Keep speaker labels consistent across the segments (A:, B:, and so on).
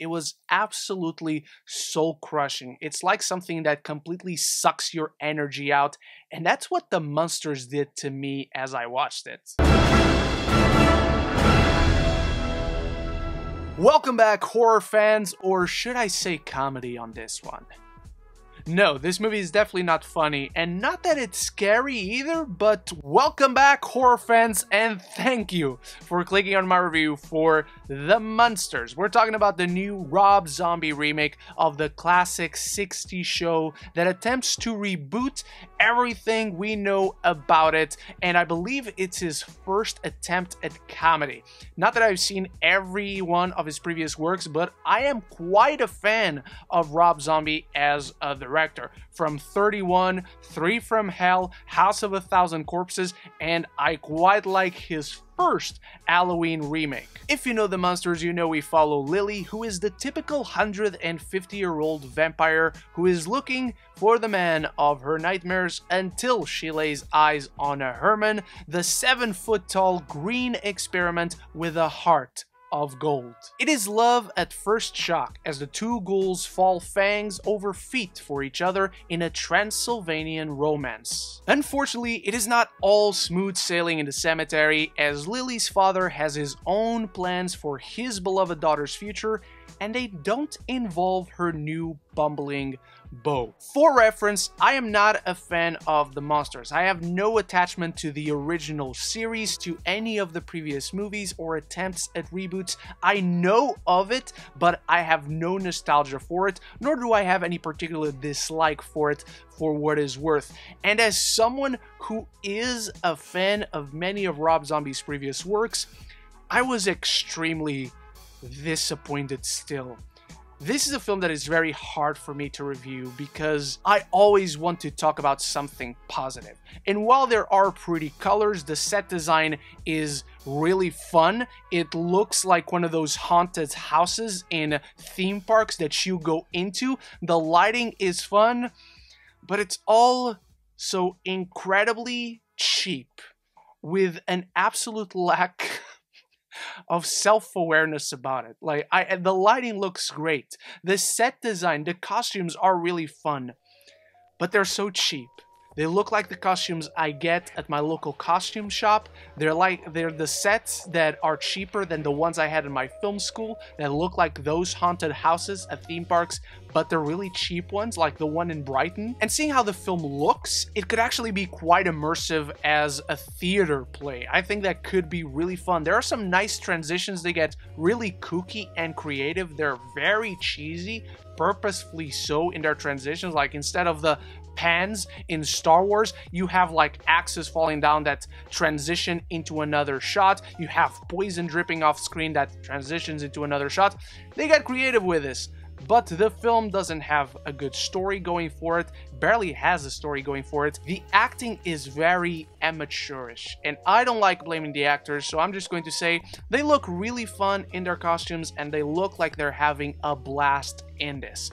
A: It was absolutely soul-crushing. It's like something that completely sucks your energy out, and that's what The Munsters did to me as I watched it. Welcome back, horror fans, or should I say comedy on this one. No, this movie is definitely not funny, and not that it's scary either, but welcome back, horror fans, and thank you for clicking on my review for The Munsters. We're talking about the new Rob Zombie remake of the classic 60s show that attempts to reboot everything we know about it, and I believe it's his first attempt at comedy. Not that I've seen every one of his previous works, but I am quite a fan of Rob Zombie as a director. From 31, 3 from Hell, House of a Thousand Corpses, and I quite like his first Halloween remake. If you know The Munsters, you know we follow Lily, who is the typical 150-year-old vampire who is looking for the man of her nightmares until she lays eyes on a Herman, the 7-foot-tall green experiment with a heart of gold. It is love at first shock as the two ghouls fall fangs over feet for each other in a Transylvanian romance. Unfortunately, it is not all smooth sailing in the cemetery, as Lily's father has his own plans for his beloved daughter's future, and they don't involve her new bumbling beau. For reference, I am not a fan of The Munsters. I have no attachment to the original series, to any of the previous movies or attempts at reboots. I know of it, but I have no nostalgia for it, nor do I have any particular dislike for it for what it's worth. And as someone who is a fan of many of Rob Zombie's previous works, I was extremely disappointed still. This is a film that is very hard for me to review because I always want to talk about something positive. And while there are pretty colors, the set design is really fun. It looks like one of those haunted houses in theme parks that you go into. The lighting is fun, but it's all so incredibly cheap with an absolute lack of self-awareness about it. Like, the lighting looks great, the set design, the costumes are really fun, but they're so cheap. They look like the costumes I get at my local costume shop. They're the sets that are cheaper than the ones I had in my film school that look like those haunted houses at theme parks, but they're really cheap ones, like the one in Brighton. And seeing how the film looks, it could actually be quite immersive as a theater play. I think that could be really fun. There are some nice transitions. They get really kooky and creative. They're very cheesy, purposefully so in their transitions. Like, instead of the pans in Star Wars, you have like axes falling down that transition into another shot. You have poison dripping off screen that transitions into another shot. They got creative with this, but the film doesn't have a good story going for it, barely has a story going for it. The acting is very amateurish, and I don't like blaming the actors, so I'm just going to say they look really fun in their costumes and they look like they're having a blast in this.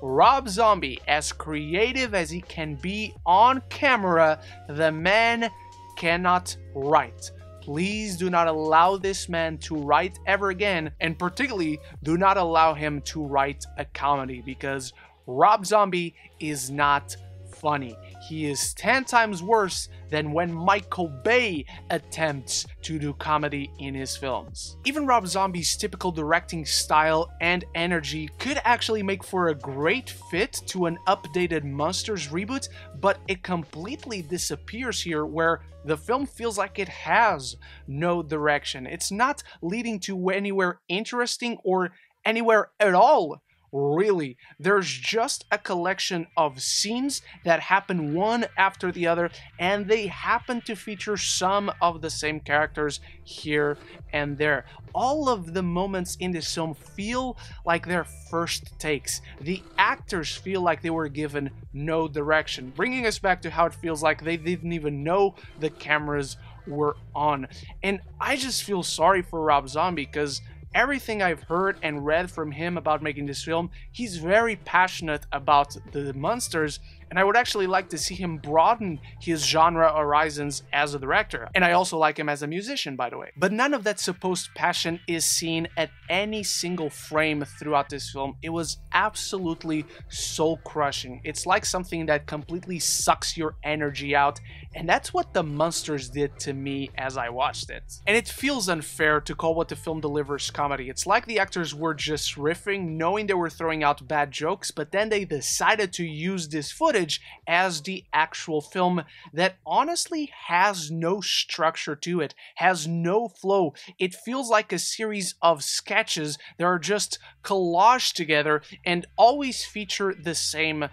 A: Rob Zombie, as creative as he can be on camera, the man cannot write. Please do not allow this man to write ever again, and particularly do not allow him to write a comedy, because Rob Zombie is not funny. He is 10 times worse than when Michael Bay attempts to do comedy in his films. Even Rob Zombie's typical directing style and energy could actually make for a great fit to an updated Munsters reboot, but it completely disappears here, where the film feels like it has no direction. It's not leading to anywhere interesting or anywhere at all. Really, there's just a collection of scenes that happen one after the other, and they happen to feature some of the same characters here and there. All of the moments in this film feel like their first takes. The actors feel like they were given no direction, bringing us back to how it feels like they didn't even know the cameras were on. And I just feel sorry for Rob Zombie, because everything I've heard and read from him about making this film, he's very passionate about the Munsters, and I would actually like to see him broaden his genre horizons as a director. And I also like him as a musician, by the way. But none of that supposed passion is seen at any single frame throughout this film. It was absolutely soul-crushing. It's like something that completely sucks your energy out, and that's what the Munsters did to me as I watched it. And it feels unfair to call what the film delivers comedy. It's like the actors were just riffing, knowing they were throwing out bad jokes, but then they decided to use this footage as the actual film that honestly has no structure to it, has no flow. It feels like a series of sketches that are just collaged together and always feature the same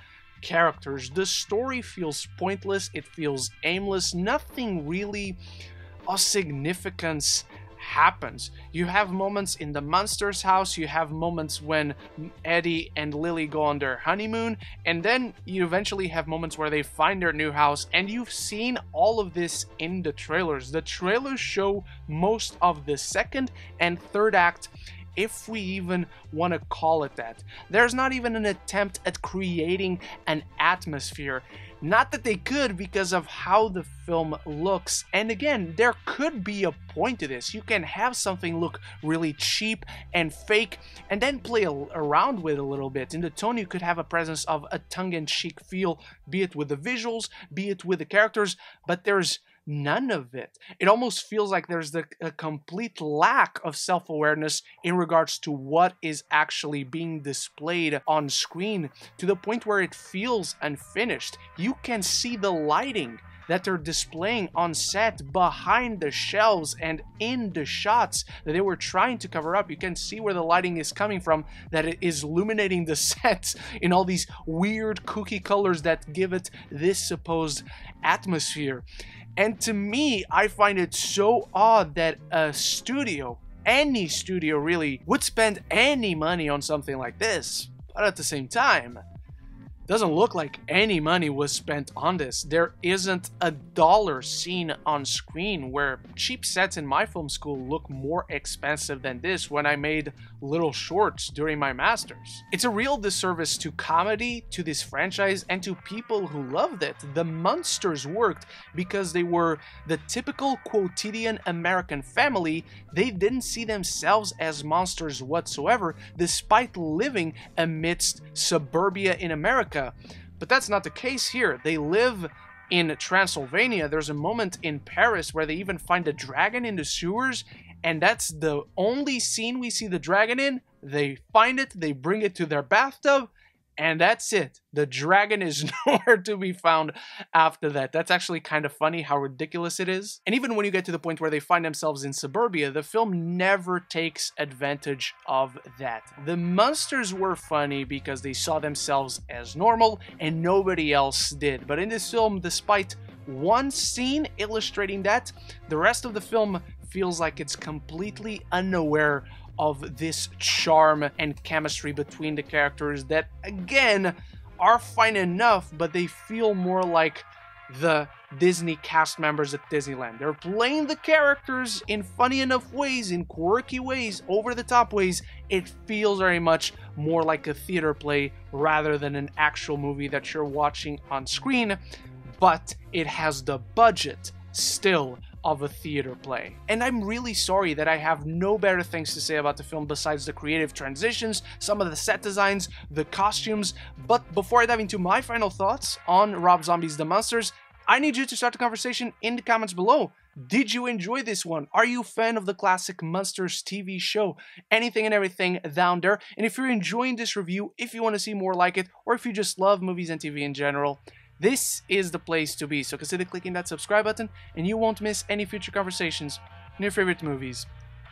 A: characters. The story feels pointless, it feels aimless, nothing really of significance happens. You have moments in the Munsters' house, you have moments when Eddie and Lily go on their honeymoon, and then you eventually have moments where they find their new house, and you've seen all of this in the trailers. The trailers show most of the second and third act, if we even want to call it that. There's not even an attempt at creating an atmosphere. Not that they could because of how the film looks. And again, there could be a point to this. You can have something look really cheap and fake and then play around with it a little bit. In the tone, you could have a presence of a tongue-in-cheek feel, be it with the visuals, be it with the characters, but there's none of it. It almost feels like there's a complete lack of self-awareness in regards to what is actually being displayed on screen, to the point where it feels unfinished. You can see the lighting that they're displaying on set behind the shelves and in the shots that they were trying to cover up. You can see where the lighting is coming from, that it is illuminating the sets in all these weird kooky colors that give it this supposed atmosphere. And to me, I find it so odd that a studio, any studio really, would spend any money on something like this. But at the same time, doesn't look like any money was spent on this. There isn't a dollar seen on screen, where cheap sets in my film school look more expensive than this when I made little shorts during my masters. It's a real disservice to comedy, to this franchise, and to people who loved it. The Munsters worked because they were the typical quotidian American family. They didn't see themselves as monsters whatsoever, despite living amidst suburbia in America. But that's not the case here. They live in Transylvania. There's a moment in Paris where they even find a dragon in the sewers, and that's the only scene we see the dragon in. They find it, they bring it to their bathtub, and that's it. The dragon is nowhere to be found after that. That's actually kind of funny how ridiculous it is. And even when you get to the point where they find themselves in suburbia, the film never takes advantage of that. The Munsters were funny because they saw themselves as normal and nobody else did. But in this film, despite one scene illustrating that, the rest of the film feels like it's completely unaware of this charm and chemistry between the characters that, again, are fine enough, but they feel more like the Disney cast members at Disneyland. They're playing the characters in funny enough ways, in quirky ways, over-the-top ways. It feels very much more like a theater play rather than an actual movie that you're watching on screen, but it has the budget still of a theater play. And I'm really sorry that I have no better things to say about the film besides the creative transitions, some of the set designs, the costumes. But before I dive into my final thoughts on Rob Zombie's The Munsters, I need you to start the conversation in the comments below. Did you enjoy this one? Are you a fan of the classic Munsters TV show? Anything and everything down there. And if you're enjoying this review, if you want to see more like it, or if you just love movies and TV in general, this is the place to be, so consider clicking that subscribe button and you won't miss any future conversations on your favorite movies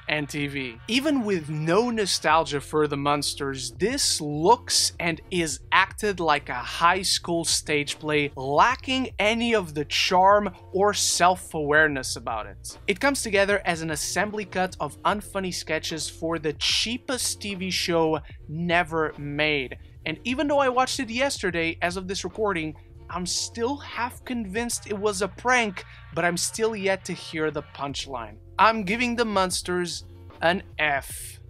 A: and TV. Even with no nostalgia for the Munsters, this looks and is acted like a high school stage play, lacking any of the charm or self-awareness about it. It comes together as an assembly cut of unfunny sketches for the cheapest TV show never made. And even though I watched it yesterday, as of this recording, I'm still half convinced it was a prank, but I'm still yet to hear the punchline. I'm giving the Munsters an F.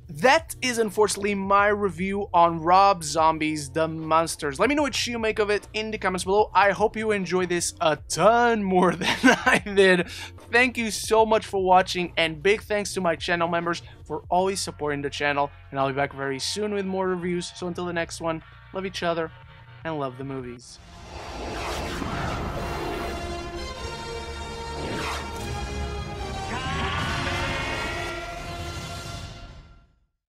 A: that is unfortunately my review on Rob Zombie's The Munsters. Let me know what you make of it in the comments below. I hope you enjoyed this a ton more than I did. Thank you so much for watching, and big thanks to my channel members for always supporting the channel. And I'll be back very soon with more reviews. So until the next one, love each other and love the movies.